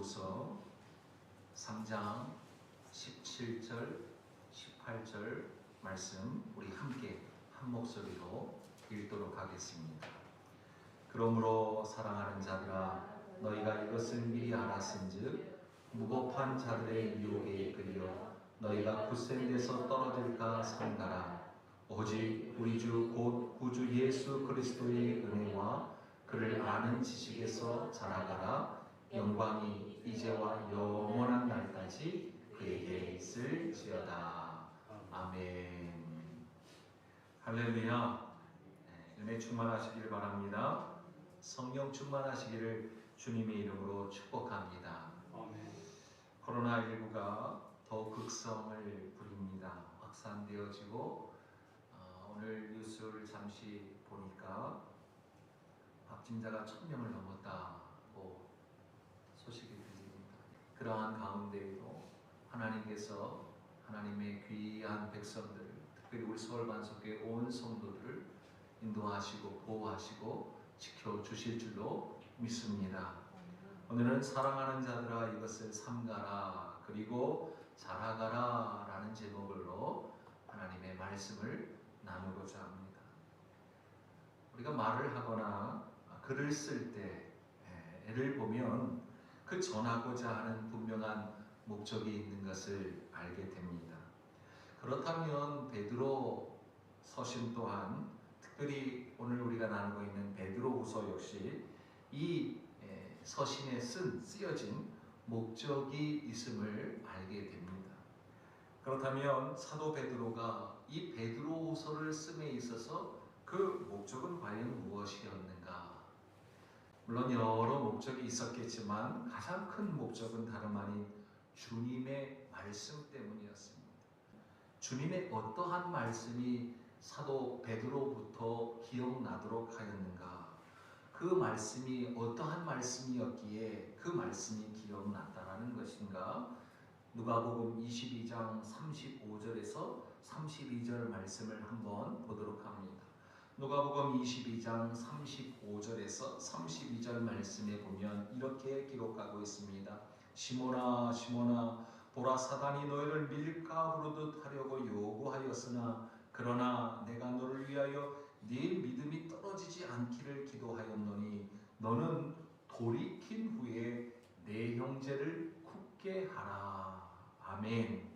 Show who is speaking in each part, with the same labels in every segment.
Speaker 1: 베드로후서 3장 17절, 18절 말씀 우리 함께 한 목소리로 읽도록 하겠습니다. 그러므로 사랑하는 자들아, 너희가 이것을 미리 알았은즉 무고한 자들의 유혹에 끌려 너희가 굳센 데서 떨어질까 삼가라. 오직 우리 주 곧 구주 예수 그리스도의 은혜와 그를 아는 지식에서 자라가라. 영광이 이제와 영원한 날까지 그에게 있을지어다. 아멘. 할렐루야. 은혜 충만하시길 바랍니다. 성령 충만하시기를 주님의 이름으로 축복합니다.
Speaker 2: 아멘.
Speaker 1: 코로나19가 더 극성을 부립니다. 확산되어지고 오늘 뉴스를 잠시 보니까 확진자가 1000명을 넘었다고 소식이 들립니다. 그러한 가운데에도 하나님께서 하나님의 귀한 백성들, 특별히 우리 서울반석교회 온 성도들을 인도하시고 보호하시고 지켜주실 줄로 믿습니다. 오늘은 사랑하는 자들아 이것을 삼가라 그리고 자라가라 라는 제목으로 하나님의 말씀을 나누고자 합니다. 우리가 말을 하거나 글을 쓸 때 애를 보면 그 전하고자 하는 분명한 목적이 있는 것을 알게 됩니다. 그렇다면 베드로 서신 또한 특별히 오늘 우리가 나누고 있는 베드로후서 역시 이 서신에 쓰여진 목적이 있음을 알게 됩니다. 그렇다면 사도 베드로가 이 베드로후서를 씀에 있어서 그 목적은 과연 무엇이었는가? 물론 여러 목적이 있었겠지만 가장 큰 목적은 다름 아닌 주님의 말씀 때문이었습니다. 주님의 어떠한 말씀이 사도 베드로부터 기억나도록 하였는가? 그 말씀이 어떠한 말씀이었기에 그 말씀이 기억났다라는 것인가? 누가복음 22장 35절에서 32절 말씀을 한번 보도록 합니다. 누가복음 22장 35절에서 32절 말씀에 보면 이렇게 기록하고 있습니다. 시몬아 시몬아 보라 사단이 너희를 밀가부르듯 하려고 요구하였으나 그러나 내가 너를 위하여 네 믿음이 떨어지지 않기를 기도하였노니 너는 돌이킨 후에 내 형제를 굳게 하라. 아멘.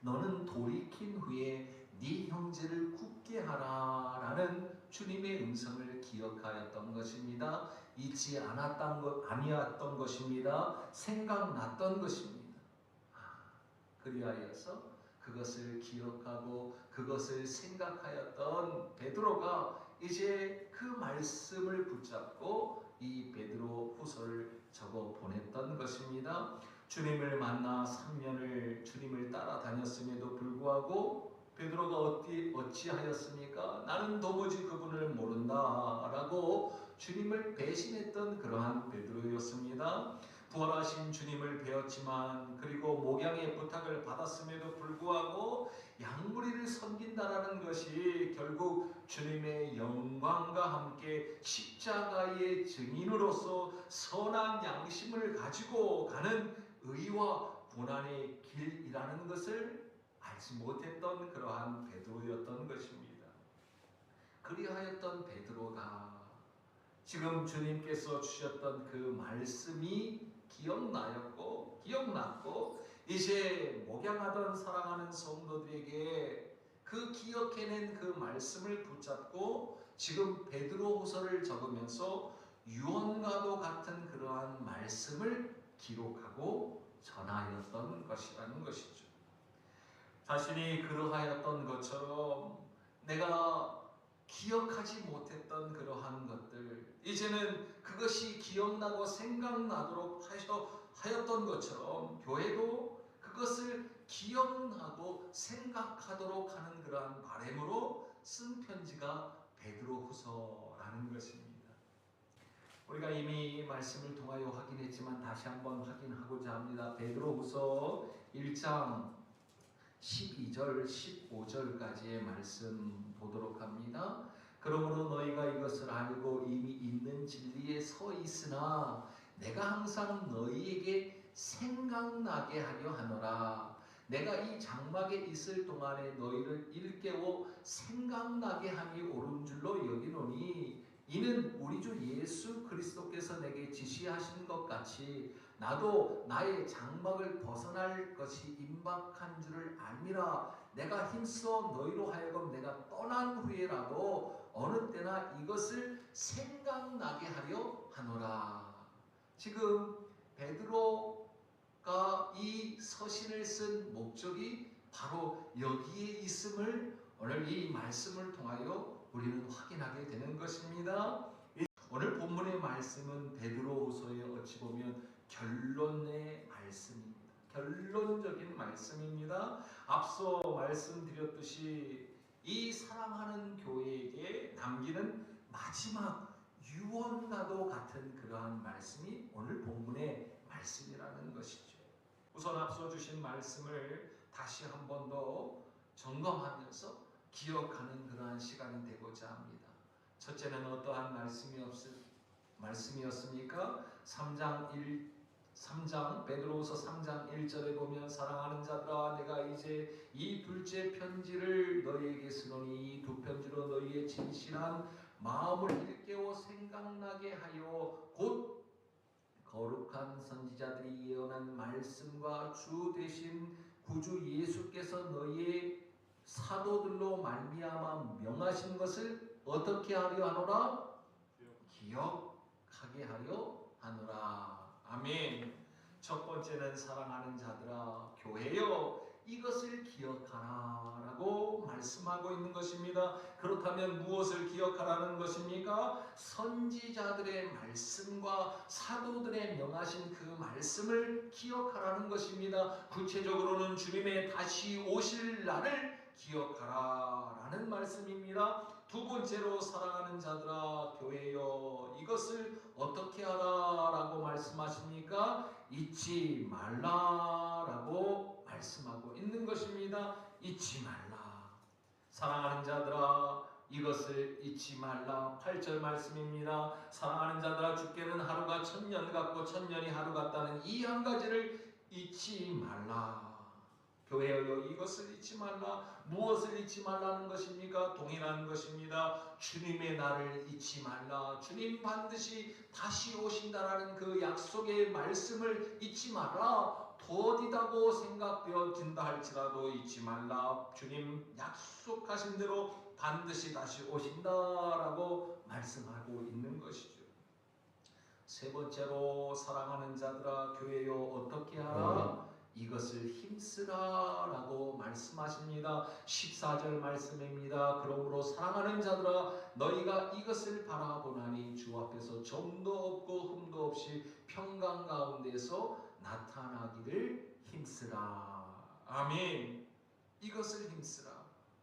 Speaker 1: 너는 돌이킨 후에 네 형제를 굳게 하라 라는 주님의 음성을 기억하였던 것입니다. 잊지 아니었던 것입니다. 생각났던 것입니다. 그리하여서 그것을 기억하고 그것을 생각하였던 베드로가 이제 그 말씀을 붙잡고 이 베드로 후서를 적어 보냈던 것입니다. 주님을 만나 3년을 주님을 따라다녔음에도 불구하고 베드로가 어찌하였습니까? 나는 도무지 그분을 모른다 라고 주님을 배신했던 그러한 베드로였습니다. 부활하신 주님을 배웠지만 그리고 목양의 부탁을 받았음에도 불구하고 양무리를 섬긴다라는 것이 결국 주님의 영광과 함께 십자가의 증인으로서 선한 양심을 가지고 가는 의와 고난의 길이라는 것을 알지 못했던 그러한 베드로였던 것입니다. 그리하였던 베드로가 지금 주님께서 주셨던 그 말씀이 기억났고 이제 목양하던 사랑하는 성도들에게 그 기억해낸 그 말씀을 붙잡고 지금 베드로후서를 적으면서 유언과도 같은 그러한 말씀을 기록하고 전하였던 것이라는 것이죠. 자신이 그러하였던 것처럼 내가 기억하지 못했던 그러한 것들 이제는 그것이 기억나고 생각나도록 하였던 것처럼 교회도 그것을 기억나고 생각하도록 하는 그러한 바람으로 쓴 편지가 베드로후서라는 것입니다. 우리가 이미 말씀을 통하여 확인했지만 다시 한번 확인하고자 합니다. 베드로후서 1장 12절, 15절까지의 말씀 보도록 합니다. 그러므로 너희가 이것을 알고 이미 있는 진리에 서 있으나 내가 항상 너희에게 생각나게 하려 하노라. 내가 이 장막에 있을 동안에 너희를 일깨워 생각나게 함이 옳은 줄로 여기노니 이는 우리 주 예수 그리스도께서 내게 지시하신 것 같이 나도 나의 장막을 벗어날 것이 임박한 줄을 알미라. 내가 힘써 너희로 하여금 내가 떠난 후에라도 어느 때나 이것을 생각나게 하려 하노라. 지금 베드로가 이 서신을 쓴 목적이 바로 여기에 있음을 오늘 이 말씀을 통하여 우리는 확인하게 되는 것입니다. 오늘 본문의 말씀은 베드로후서에 어찌 보면 결론의 말씀입니다. 결론적인 말씀입니다. 앞서 말씀드렸듯이 이 사랑하는 교회에게 남기는 마지막 유언과도 같은 그러한 말씀이 오늘 본문의 말씀이라는 것이죠. 우선 앞서 주신 말씀을 다시 한 번 더 점검하면서 기억하는 그러한 시간이 되고자 합니다. 첫째는 어떠한 말씀이었습니까? 3장 베드로후서 3장 1절에 보면 사랑하는 자들아 내가 이제 이 둘째 편지를 너희에게 쓰노니 이 두 편지로 너희의 진실한 마음을 일깨워 생각나게 하여 곧 거룩한 선지자들이 예언한 말씀과 주 되신 구주 예수께서 너희의 사도들로 말미암아 명하신 것을 어떻게 하려 하노라? 기억하게 하려 하노라. 아멘. 첫 번째는 사랑하는 자들아 교회여 이것을 기억하라 라고 말씀하고 있는 것입니다. 그렇다면 무엇을 기억하라는 것입니까? 선지자들의 말씀과 사도들의 명하신 그 말씀을 기억하라는 것입니다. 구체적으로는 주님의 다시 오실 날을 기억하라 라는 말씀입니다. 두 번째로 사랑하는 자들아 교회여 이것을 어떻게 하라 라고 말씀하십니까? 잊지 말라 라고 말씀하고 있는 것입니다. 잊지 말라. 사랑하는 자들아 이것을 잊지 말라. 8절 말씀입니다. 사랑하는 자들아 주께는 하루가 1000년 같고 1000년이 하루 같다는 이 한 가지를 잊지 말라. 교회여 이것을 잊지 말라. 무엇을 잊지 말라는 것입니까? 동일한 것입니다. 주님의 날을 잊지 말라. 주님 반드시 다시 오신다라는 그 약속의 말씀을 잊지 마라. 더디다고 생각되어진다 할지라도 잊지 말라. 주님 약속하신 대로 반드시 다시 오신다라고 말씀하고 있는 것이죠. 세 번째로 사랑하는 자들아 교회여 어떻게 하라? 이것을 힘쓰라 라고 말씀하십니다. 14절 말씀입니다. 그러므로 사랑하는 자들아 너희가 이것을 바라보나니 주 앞에서 점도 없고 흠도 없이 평강 가운데서 나타나기를 힘쓰라. 아멘. 이것을 힘쓰라.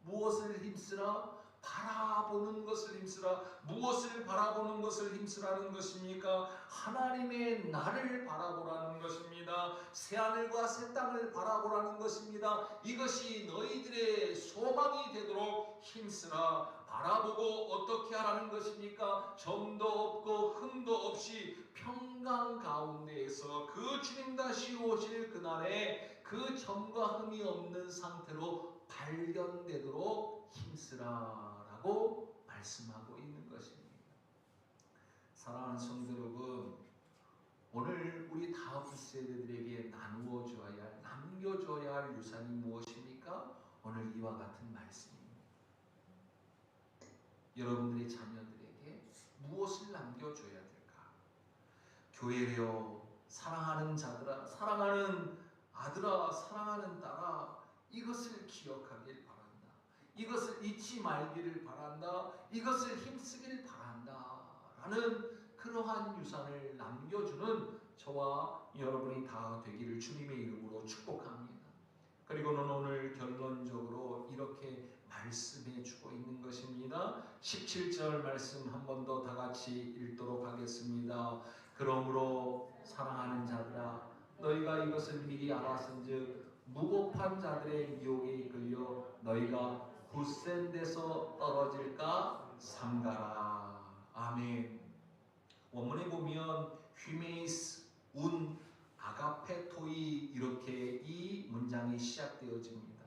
Speaker 1: 무엇을 힘쓰라? 바라보는 것을 힘쓰라. 무엇을 바라보는 것을 힘쓰라는 것입니까? 하나님의 나를 바라보라는 것입니다. 새하늘과 새 땅을 바라보라는 것입니다. 이것이 너희들의 소망이 되도록 힘쓰라. 바라보고 어떻게 하라는 것입니까? 점도 없고 흠도 없이 평강 가운데에서 그 주님 다시 오실 그날에 그 점과 흠이 없는 상태로 발견되도록 힘쓰라라고 말씀하고 있는 것입니다. 사랑하는 성도 여러분, 오늘 우리 다음 세대들에게 나누어 줘야 할, 남겨줘야 할 유산이 무엇입니까? 오늘 이와 같은 말씀입니다. 여러분들의 자녀들에게 무엇을 남겨줘야 될까? 교회여 사랑하는 자들아, 사랑하는 아들아, 사랑하는 딸아, 이것을 기억하길 바란다. 이것을 잊지 말기를 바란다. 이것을 힘쓰길 바란다. 라는 그러한 유산을 남겨주는 저와 여러분이 다 되기를 주님의 이름으로 축복합니다. 그리고는 오늘 결론적으로 이렇게 말씀해 주고 있는 것입니다. 17절 말씀 한 번 더 다 같이 읽도록 하겠습니다. 그러므로 사랑하는 자들아 너희가 이것을 미리 알았은즉 무고한 자들의 미혹에 이끌려 너희가 굳센 데서 떨어질까 삼가라. 아멘. 원문에 보면 휘메이스 되어집니다.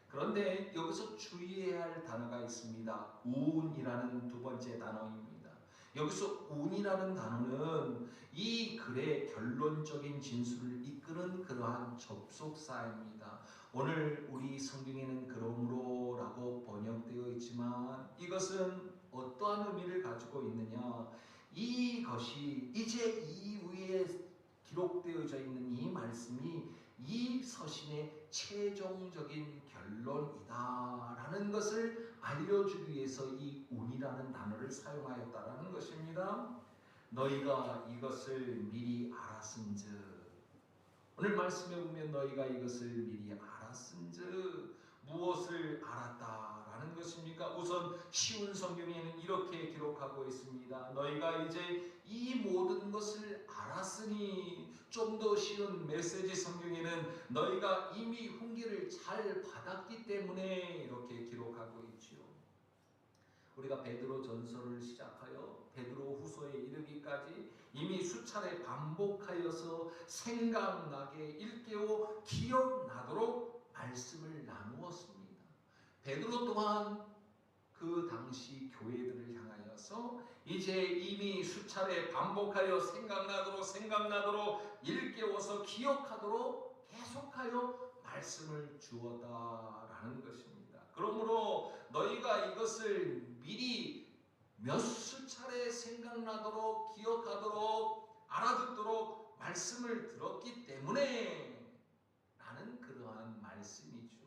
Speaker 1: 그런데 여기서 주의해야 할 단어가 있습니다. 운이라는 두 번째 단어입니다. 여기서 운이라는 단어는 이 글의 결론적인 진술을 이끄는 그러한 접속사입니다. 오늘 우리 성경에는 그러므로라고 번역되어 있지만 이것은 어떠한 의미를 가지고 있느냐? 이것이 이제 이후에 기록되어져 있는 이 말씀이 이 서신의 최종적인 결론이다라는 것을 알려주기 위해서 이 운이라는 단어를 사용하였다라는 것입니다. 너희가 이것을 미리 알았은즉, 오늘 말씀에 보면 너희가 이것을 미리 알았은즉 무엇을 알았다라는 것입니까? 우선 쉬운 성경에는 이렇게 기록하고 있습니다. 너희가 이제 이 모든 것을 알았으니, 좀 더 쉬운 메시지 성경에는 너희가 이미 훈계를 잘 받았기 때문에 이렇게 기록하고 있지요. 우리가 베드로 전서를 시작하여 베드로 후서에 이르기까지 이미 수차례 반복하여서 생각나게 일깨워 기억나도록 말씀을 나누었습니다. 베드로 또한 그 당시 교회들을 향하여서 이제 이미 수차례 반복하여 생각나도록 일깨워서 기억하도록 계속하여 말씀을 주었다라는 것입니다. 그러므로 너희가 이것을 미리 몇 수차례 생각나도록 기억하도록 알아듣도록 말씀을 들었기 때문에 라는 그러한 말씀이죠.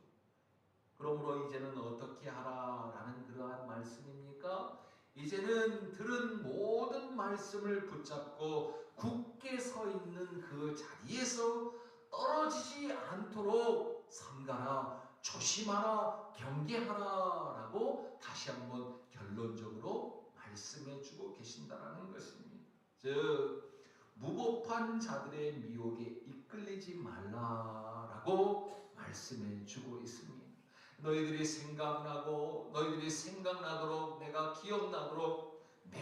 Speaker 1: 그러므로 이제는 어떻게 하라라는 그러한 말씀입니까? 이제는 들은 모든 말씀을 붙잡고 굳게 서 있는 그 자리에서 떨어지지 않도록 삼가라, 조심하라, 경계하라 라고 다시 한번 결론적으로 말씀해주고 계신다라는 것입니다. 즉 무법한 자들의 미혹에 이끌리지 말라라고 말씀해주고 있습니다. 너희들이 생각나도록 내가 기억나도록 몇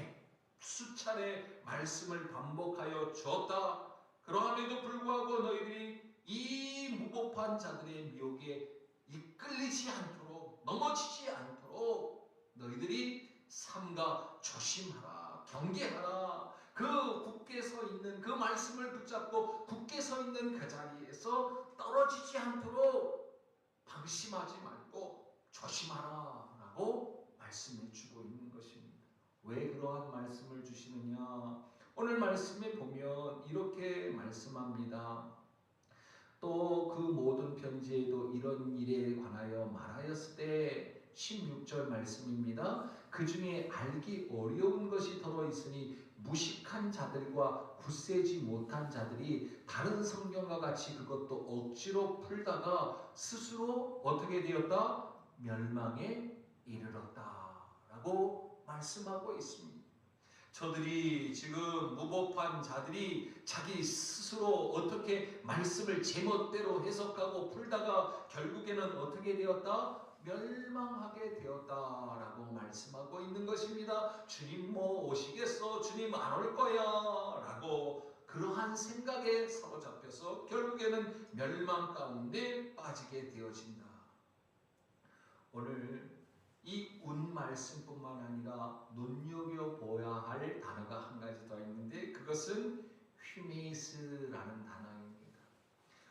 Speaker 1: 수차례 말씀을 반복하여 주었다. 그러함에도 불구하고 너희들이 이 무법한 자들의 미혹에 이끌리지 않도록, 넘어지지 않도록 너희들이 삼가 조심하라, 경계하라. 그 굳게 서 있는 그 말씀을 붙잡고 굳게 서 있는 그 자리에서 떨어지지 않도록 방심하지 말고 조심하라 라고 말씀해 주고 있는 것입니다. 왜 그러한 말씀을 주시느냐? 오늘 말씀에 보면 이렇게 말씀합니다. 또 그 모든 편지에도 이런 일에 관하여 말하였을 때 16절 말씀입니다. 그 중에 알기 어려운 것이 더러 있으니 무식한 자들과 굳세지 못한 자들이 다른 성경과 같이 그것도 억지로 풀다가 스스로 어떻게 되었다? 멸망에 이르렀다 라고 말씀하고 있습니다. 저들이 지금 무법한 자들이 자기 스스로 어떻게 말씀을 제멋대로 해석하고 풀다가 결국에는 어떻게 되었다? 멸망하게 되었다라고 말씀하고 있는 것입니다. 주님 뭐 오시겠어? 주님 안 올 거야 라고 그러한 생각에 사로잡혀서 결국에는 멸망 가운데 빠지게 되어진다. 오늘 이 운 말씀뿐만 아니라 눈여겨보아야 할 단어가 한 가지 더 있는데 그것은 휘메이스라는 단어입니다.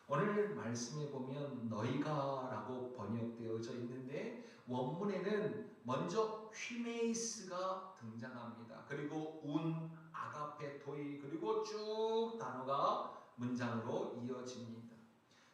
Speaker 1: 오늘 말씀에 보면 너희가 라고 번역되어져 있는데 원문에는 먼저 휘메이스가 등장합니다. 그리고 운, 아가페, 토이 그리고 쭉 단어가 문장으로 이어집니다.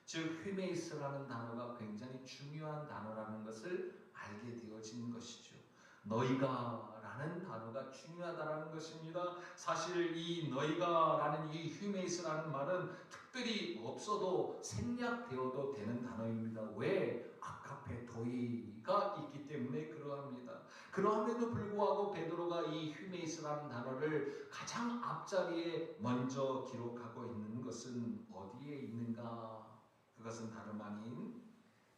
Speaker 1: 즉 휘메이스라는 단어가 굉장히 중요한 단어라는 것을 알게 되어진 것이죠. 너희가 라는 단어가 중요하다라는 것입니다. 사실 이 너희가 라는 이 휘메이스라는 말은 특별히 없어도 생략되어도 되는 단어입니다. 왜? 아카페 도이가 있기 때문에 그러합니다. 그러함에도 불구하고 베드로가 이 휘메이스라는 단어를 가장 앞자리에 먼저 기록하고 있는 것은 어디에 있는가? 그것은 다름 아닌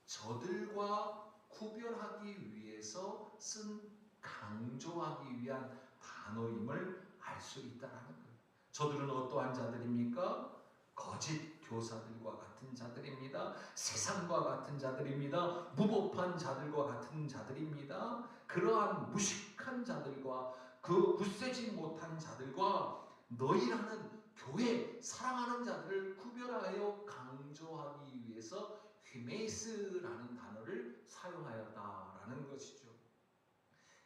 Speaker 1: 저들과 구별하기 위해서 쓴 강조하기 위한 단어임을 알 수 있다는 거예요. 저들은 어떠한 자들입니까? 거짓 교사들과 같은 자들입니다. 세상과 같은 자들입니다. 무법한 자들과 같은 자들입니다. 그러한 무식한 자들과 그 굳세지 못한 자들과 너희라는 교회 사랑하는 자들을 구별하여 강조하기 위해서 휘메이스라는 단어를 사용하였다라는 것이죠.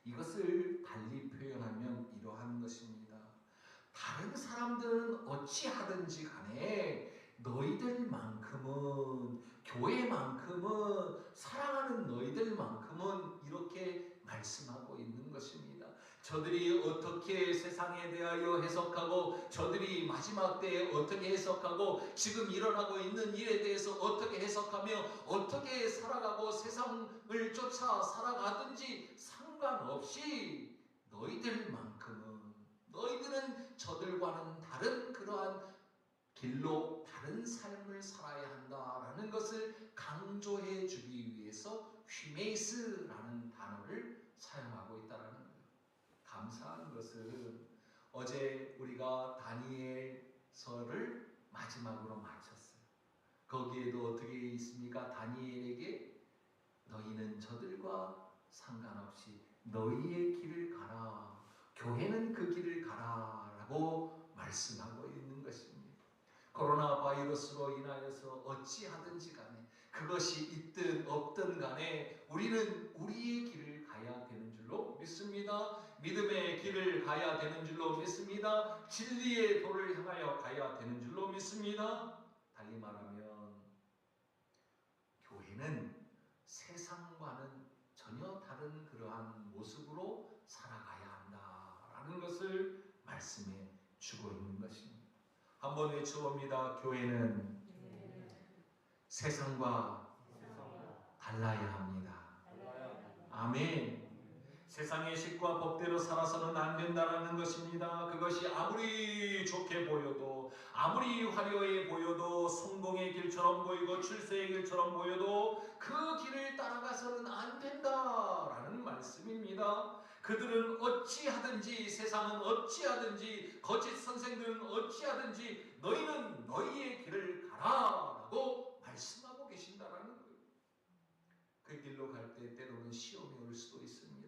Speaker 1: 이것을 달리 표현하면 이러한 것입니다. 다른 사람들은 어찌하든지 간에 너희들만큼은, 교회만큼은, 사랑하는 너희들만큼은 이렇게 말씀하고 있는 것입니다. 저들이 어떻게 세상에 대하여 해석하고, 저들이 마지막 때에 어떻게 해석하고, 지금 일어나고 있는 일에 대해서 어떻게 해석하며 어떻게 살아가고 세상을 쫓아 살아가든지 상관없이 너희들만큼은, 너희들은 저들과는 다른 그러한 길로 다른 삶을 살아야 한다라는 것을 강조해 주기 위해서 휘메이스라는 단어를 사용하고 있다는 거예요. 감사한 것은 어제 우리가 다니엘서를 마지막으로 마쳤어요. 거기에도 어떻게 있습니까? 다니엘에게 너희는 저들과 상관없이 너희의 길을 가라, 교회는 그 길을 가라 라고 말씀하고 있는 것입니다. 코로나 바이러스로 인하여서 어찌하든지 간에, 그것이 있든 없든 간에 우리는 우리의 길을 가야 되는 줄로 믿습니다. 믿음의 길을 가야 되는 줄로 믿습니다. 진리의 도를 향하여 가야 되는 줄로 믿습니다. 달리 말하면 교회는 세상과는 전혀 다른 그러한 모습으로 살아가야 한다라는 것을 말씀해 주고 있는 것입니다. 한번 외쳐봅니다. 교회는 세상과 달라야 합니다. 아멘. 세상의 식과 법대로 살아서는 안 된다는 것입니다. 그것이 아무리 좋게 보여도, 아무리 화려해 보여도, 성공의 길처럼 보이고 출세의 길처럼 보여도 그 길을 따라가서는 안 된다라는 말씀입니다. 그들은 어찌하든지, 세상은 어찌하든지, 거짓 선생들은 어찌하든지 너희는 너희의 길을 가라라고 말씀하고 계신다라는 거예요. 그 길로 갈 때 때로는 시험이 올 수도 있습니다.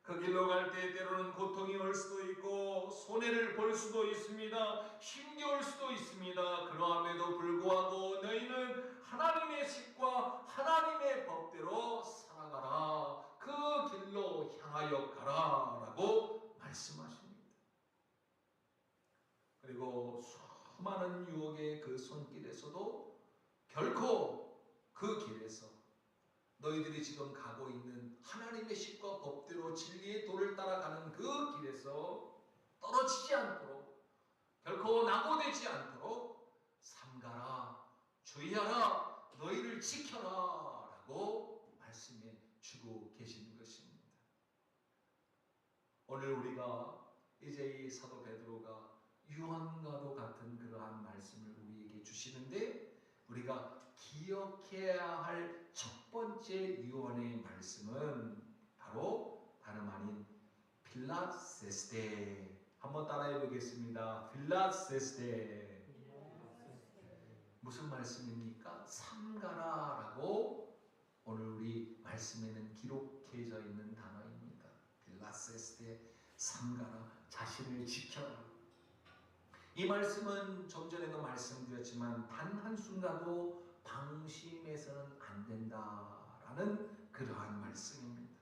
Speaker 1: 그 길로 갈 때 때로는 고통이 올 수도 있고 손해를 볼 수도 있습니다. 힘겨울 수도 있습니다. 그러함에도 불구하고 너희는 하나님의 식과 하나님의 법대로 살아가라, 그 길로 향하여 가라 라고 말씀하십니다. 그리고 수많은 유혹의 그 손길에서도 결코 그 길에서 너희들이 지금 가고 있는 하나님의 식과 법대로 진리의 도를 따라가는 그 길에서 떨어지지 않도록, 결코 낙오되지 않도록 삼가라, 주의하라, 너희를 지켜라 라고 말씀해 주고 계시는 것입니다. 오늘 우리가 이제 이 사도 베드로가 유언과도 같은 그러한 말씀을 우리에게 주시는데, 우리가 기억해야 할 첫 번째 유언의 말씀은 바로 다름 아닌 필라세스테. 한번 따라해 보겠습니다. 필라세스테. 무슨 말씀입니까? 삼가라라고 오늘 우리 말씀에는 기록해져 있는 단어입니다. 필라세스테, 삼가라, 자신을 지켜라. 이 말씀은 좀 전에도 말씀드렸지만 단 한순간도 방심해서는 안 된다라는 그러한 말씀입니다.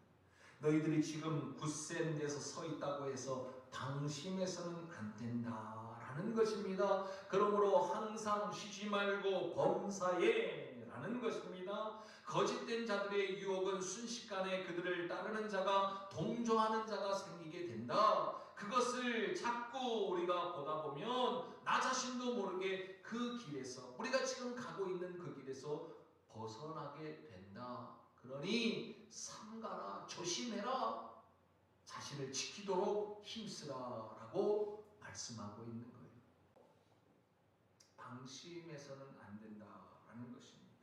Speaker 1: 너희들이 지금 굳센 데서 서 있다고 해서 방심해서는 안 된다라는 것입니다. 그러므로 항상 쉬지 말고 범사에 라는 것입니다. 거짓된 자들의 유혹은 순식간에 그들을 따르는 자가, 동조하는 자가 생기게 된다. 그것을 자꾸 우리가 보다 보면 나 자신도 모르게 그 길에서, 우리가 지금 가고 있는 그 길에서 벗어나게 된다. 그러니 삼가라, 조심해라, 자신을 지키도록 힘쓰라 라고 말씀하고 있는 거예요. 방심해서는 안 된다라는 것입니다.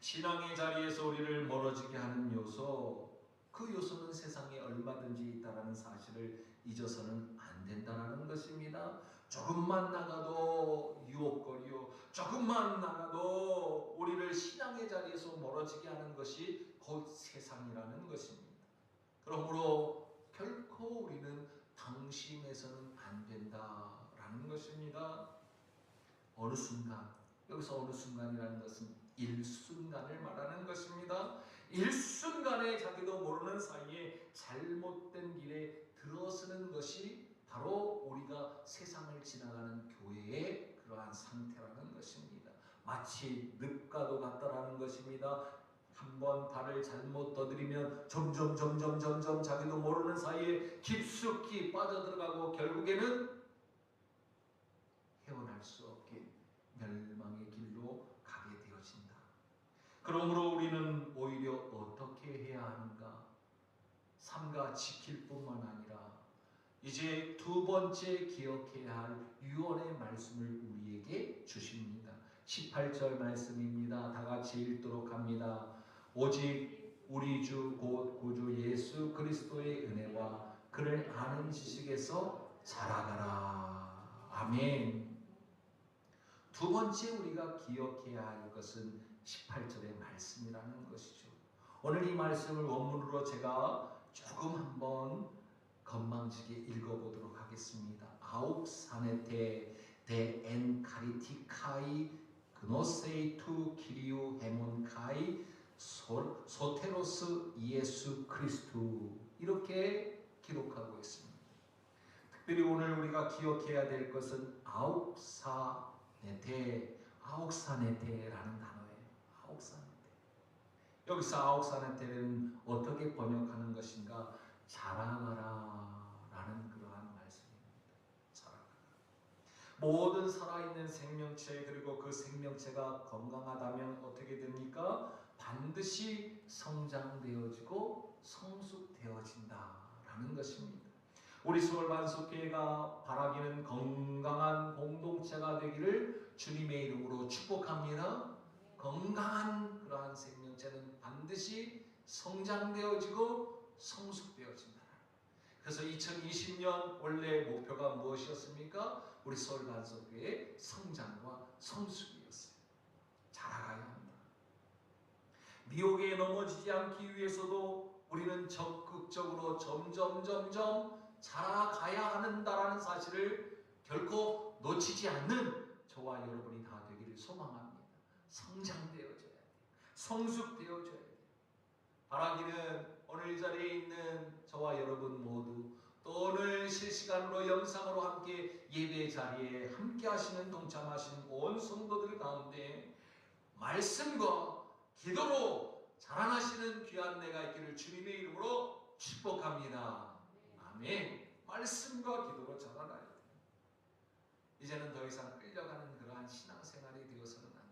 Speaker 1: 신앙의 자리에서 우리를 멀어지게 하는 요소, 그 요소는 세상에 얼마든지 있다라는 사실을 잊어서는 안 된다라는 것입니다. 조금만 나가도 유혹거리요, 조금만 나가도 우리를 신앙의 자리에서 멀어지게 하는 것이 곧 세상이라는 것입니다. 그러므로 결코 우리는 방심해서는 안 된다라는 것입니다. 어느 순간, 여기서 어느 순간이라는 것은 일순간을 말하는 것입니다. 일순간에 자기도 모르는 사이에 잘못된 길에 들어서는 것이 바로 우리가 세상을 지나가는 교회의 그러한 상태라는 것입니다. 마치 늪과도 같다라는 것입니다. 한번 발을 잘못 떠들이면 점점 자기도 모르는 사이에 깊숙이 빠져들어가고 결국에는 헤어날 수 없게 멸망의 길로 가게 되어진다. 그러므로 우리는 오히려 어떻게 해야 하는가? 삼가 지킬 뿐만 아니라 이제 두 번째 기억해야 할 유언의 말씀을 우리에게 주십니다. 18절 말씀입니다. 다 같이 읽도록 합니다. 오직 우리 주 곧 구주 예수 그리스도의 은혜와 그를 아는 지식에서 자라가라. 아멘. 두 번째 우리가 기억해야 할 것은 18절의 말씀이라는 것이죠. 오늘 이 말씀을 원문으로 제가 조금 한번 건망지게 읽어보도록 하겠습니다. 아욱사네테 데 엔카리티카이 그노세이 투 키리우 헤몬카이 소테로스 예수 그리스도, 이렇게 기록하고 있습니다. 특별히 오늘 우리가 기억해야 될 것은 아욱사네테라는 단어예요. 아욱사네테. 여기서 아욱사네테는 어떻게 번역하는 것인가? 자라가라 라는 그러한 말씀입니다. 자라가라. 모든 살아있는 생명체, 그리고 그 생명체가 건강하다면 어떻게 됩니까? 반드시 성장되어지고 성숙되어진다라는 것입니다. 우리 서울반석교회가 바라기는 건강한 공동체가 되기를 주님의 이름으로 축복합니다. 건강한 그러한 생명체는 반드시 성장되어지고 성숙되어진다. 그래서 2020년 원래 목표가 무엇이었습니까? 우리 서울반석교회의 성장과 성숙이었어요. 자라가야 합니다. 미혹에 넘어지지 않기 위해서도 우리는 적극적으로 점점 자라가야 한다는 사실을 결코 놓치지 않는 저와 여러분이 다 되기를 소망합니다. 성장되어져야 돼요. 성숙되어져야 돼요. 바라기는 오늘 이 자리에 있는 저와 여러분 모두, 또 오늘 실시간으로 영상으로 함께 예배 자리에 함께 하시는, 동참하시는 온 성도들 가운데 말씀과 기도로 자라나시는 귀한 내가 있기를 주님의 이름으로 축복합니다. 아멘. 말씀과 기도로 자라나야 돼요. 이제는 더 이상 끌려가는 그러한 신앙생활이 되어서는 안 돼요.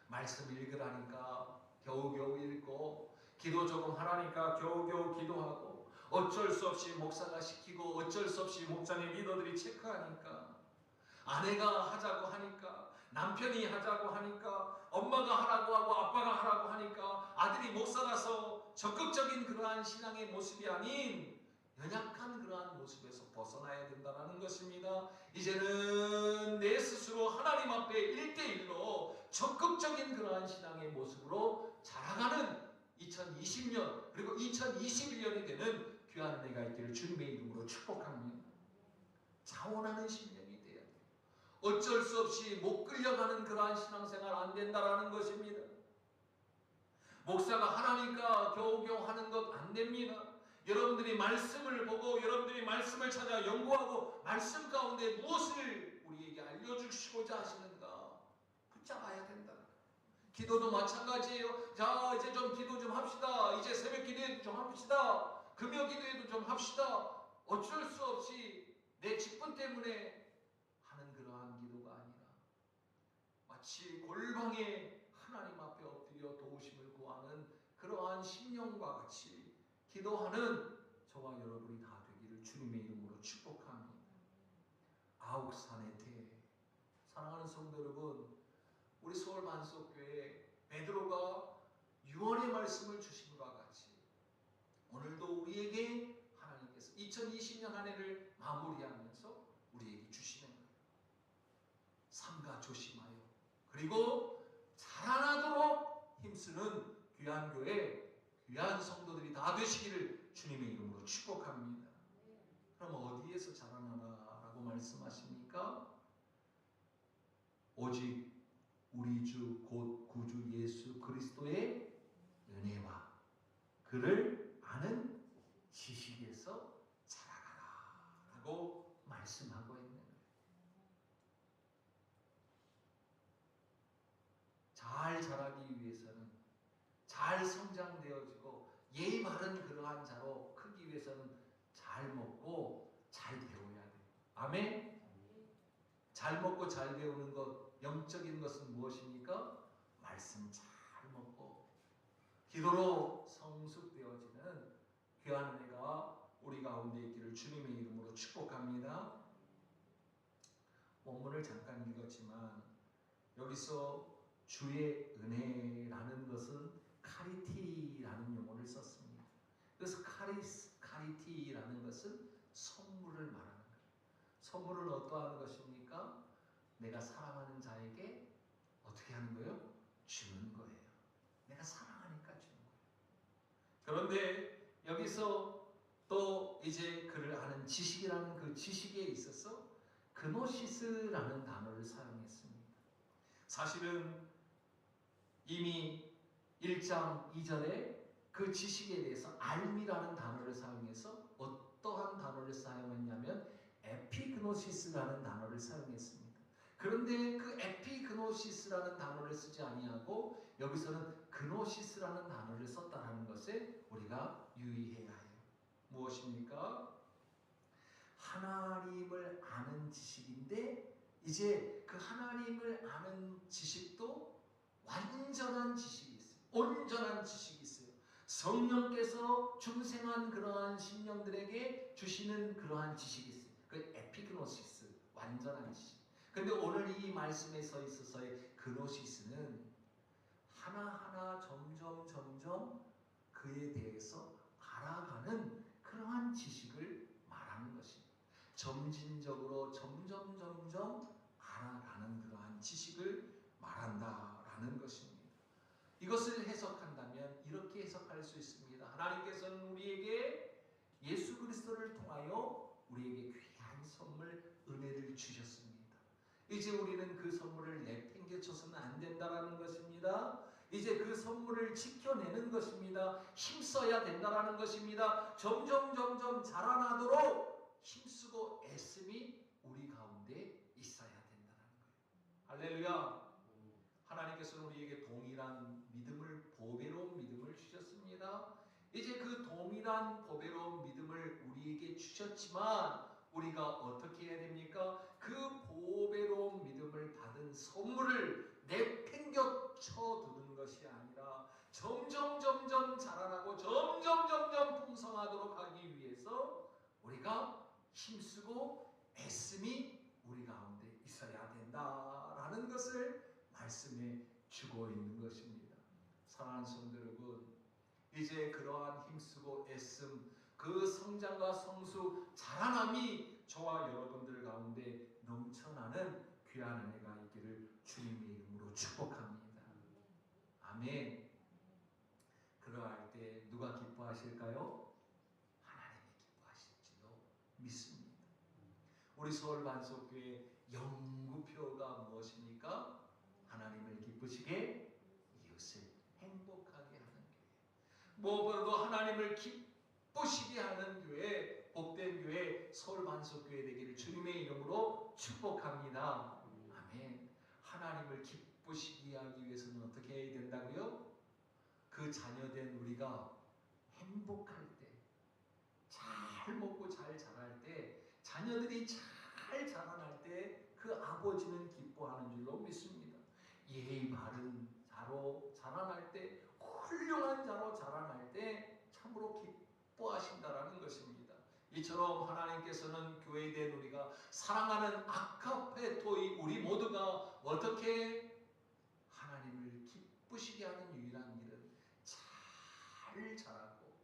Speaker 1: 말씀 읽으라니까 겨우겨우 읽고, 기도 조금 하라니까 겨우겨우 기도하고, 어쩔 수 없이 목사가 시키고 어쩔 수 없이 목사님 리더들이 체크하니까, 아내가 하자고 하니까, 남편이 하자고 하니까, 엄마가 하라고 하고 아빠가 하라고 하니까 아들이 목사라서 적극적인 그러한 신앙의 모습이 아닌 연약한 그러한 모습에서 벗어나야 된다는 것입니다. 이제는 내 스스로 하나님 앞에 1대1로 적극적인 그러한 신앙의 모습으로 자라가는 2020년 그리고 2021년이 되는 귀한 내가 있기를 주님의 이름으로 축복합니다. 자원하는 10년이 돼야 돼요. 어쩔 수 없이 못 끌려가는 그러한 신앙생활 안 된다라는 것입니다. 목사가 하라니까 겨우겨우 하는 것 안 됩니다. 여러분들이 말씀을 보고 여러분들이 말씀을 찾아 연구하고 말씀 가운데 무엇을 우리에게 알려주시고자 하시는가 붙잡아야 된다. 기도도 마찬가지예요. 자, 이제 좀 기도 좀 합시다. 이제 새벽 기도에도 좀 합시다. 금요 기도에도 좀 합시다. 어쩔 수 없이 내 직분 때문에 하는 그러한 기도가 아니라 마치 골방에 하나님 앞에 엎드려 도우심을 구하는 그러한 심령과 같이 기도하는 저와 여러분이 다 되기를 주님의 이름으로 축복합니다. 아욱사네테. 사랑하는 성도 여러분, 우리 서울반석교회 베드로가 유언의 말씀을 주신 것과 같이 오늘도 우리에게 하나님께서 2020년 한 해를 마무리하면서 우리에게 주시는 거예요. 그리고 자라나도록 힘쓰는 귀한 교회, 귀한 성도들이 다 되시기를 주님의 이름으로 축복합니다. 그럼 어디에서 자라나라라고 말씀하십니까? 오직 우리 주 곧 구주 예수 그리스도의 은혜와 그를 아는 지식에서 자라가라라고 말씀하고 있는 거예요. 잘 자라기 위해서는, 잘 성장되어지고 예의 바른 그러한 자로 크기 위해서는 잘 먹고 잘 배워야 돼요. 아멘? 잘 먹고 잘 배우는 것, 영적인 것은 무엇입니까? 말씀 잘 먹고 기도로 성숙되어지는 귀한 은혜가 우리 가운데 있기를 주님의 이름으로 축복합니다. 원문을 잠깐 읽었지만 여기서 주의 은혜라는 것은 카리티라는 용어를 썼습니다. 그래서 카리티라는 것은 선물을 말하는 거예요. 선물은 어떠한 것입니까? 내가 사랑하는 자에게 어떻게 하는 거예요? 주는 거예요. 내가 사랑하니까 주는 거예요. 그런데 여기서 또 이제 그를 아는 지식이라는 그 지식에 있어서 그노시스라는 단어를 사용했습니다. 사실은 이미 1장 2절에 그 지식에 대해서 알미라는 단어를 사용해서 어떠한 단어를 사용했냐면 에피그노시스라는 단어를 사용했습니다. 그런데 그 에피그노시스라는 단어를 쓰지 아니하고 여기서는 그노시스라는 단어를 썼다는 것에 우리가 유의해야 해요. 무엇입니까? 하나님을 아는 지식인데 이제 그 하나님을 아는 지식도 완전한 지식이 있어요. 온전한 지식이 있어요. 성령께서 중생한 그러한 심령들에게 주시는 그러한 지식이 있어요. 그 에피그노시스, 완전한 지식. 근데 오늘 이 말씀에 있어서의 그노시스는 하나하나 점점 그에 대해서 알아가는 그러한 지식을 말하는 것입니다. 점진적으로 점점 알아가는 그러한 지식을 말한다라는 것입니다. 이것을 해석한다면 이렇게 해석할 수 있습니다. 하나님께서는 우리에게 예수 그리스도를 통하여 우리에게 귀한 선물, 은혜를 주셨습니다. 이제 우리는 그 선물을 내팽개쳐서는 안 된다라는 것입니다. 이제 그 선물을 지켜내는 것입니다. 힘써야 된다라는 것입니다. 점점 자라나도록 힘쓰고 애씀이 우리 가운데 있어야 된다는 거예요. 할렐루야. 하나님께서는 우리에게 동일한 믿음을, 보배로운 믿음을 주셨습니다. 이제 그 동일한 보배로운 믿음을 우리에게 주셨지만 우리가 어떻게 해야 됩니까? 그 보배로운 믿음을 받은 선물을 내팽겨쳐 두는 것이 아니라 점점 자라나고 점점 풍성하도록 하기 위해서 우리가 힘쓰고 애씀이 우리 가운데 있어야 된다라는 것을 말씀해 주고 있는 것입니다. 사랑하는 성도 여러분, 이제 그러한 힘쓰고 애씀, 그 성장과 성수, 자라남이 저와 여러분들 가운데 넘쳐나는 귀한 은혜가 있기를 주님의 이름으로 축복합니다. 아멘. 그러할 때 누가 기뻐하실까요? 하나님이 기뻐하실지도 믿습니다. 우리 서울반석교회 영구표가 무엇입니까? 하나님을 기쁘시게, 이웃을 행복하게 하는 교회. 무엇보다도 하나님을 기쁘시게 하는 교회, 복된 교회, 서울반석교회 되기를 주님의 이름으로 축복합니다. 아멘. 하나님을 기쁘시게 하기 위해서는 어떻게 해야 된다고요? 그 자녀된 우리가 행복할 때, 잘 먹고 잘 자랄 때, 자녀들이 잘 자라날 때 그 아버지는 기뻐하는 줄로 믿습니다. 예의 바른 자로 자라날 때, 훌륭한 자로 자라날 때 참으로 기뻐하신다라는 것입니다. 이처럼 하나님께서는 교회된 우리가 사랑하는 아카페토이 우리 모두가 어떻게 하나님을 기쁘시게 하는 유일한 길은 잘 자라고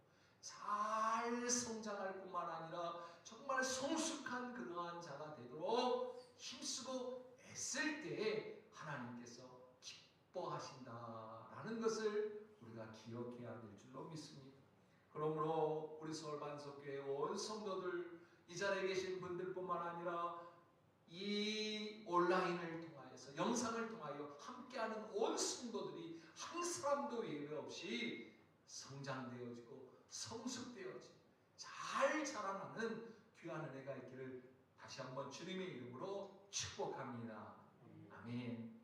Speaker 1: 잘 성장할 뿐만 아니라 정말 성숙한 그러한 자가 되도록 힘쓰고 애쓸 때에 하나님께서 기뻐하신다라는 것을 우리가 기억해야 될 줄로 믿습니다. 그러므로 우리 서울반석교회 온 성도들, 이 자리에 계신 분들뿐만 아니라 이 온라인을 통하여서 영상을 통하여 함께하는 온 성도들이 한 사람도 예외 없이 성장되어지고 성숙되어지고 잘 자라나는 귀한 은혜가 있기를 다시 한번 주님의 이름으로 축복합니다. 아멘.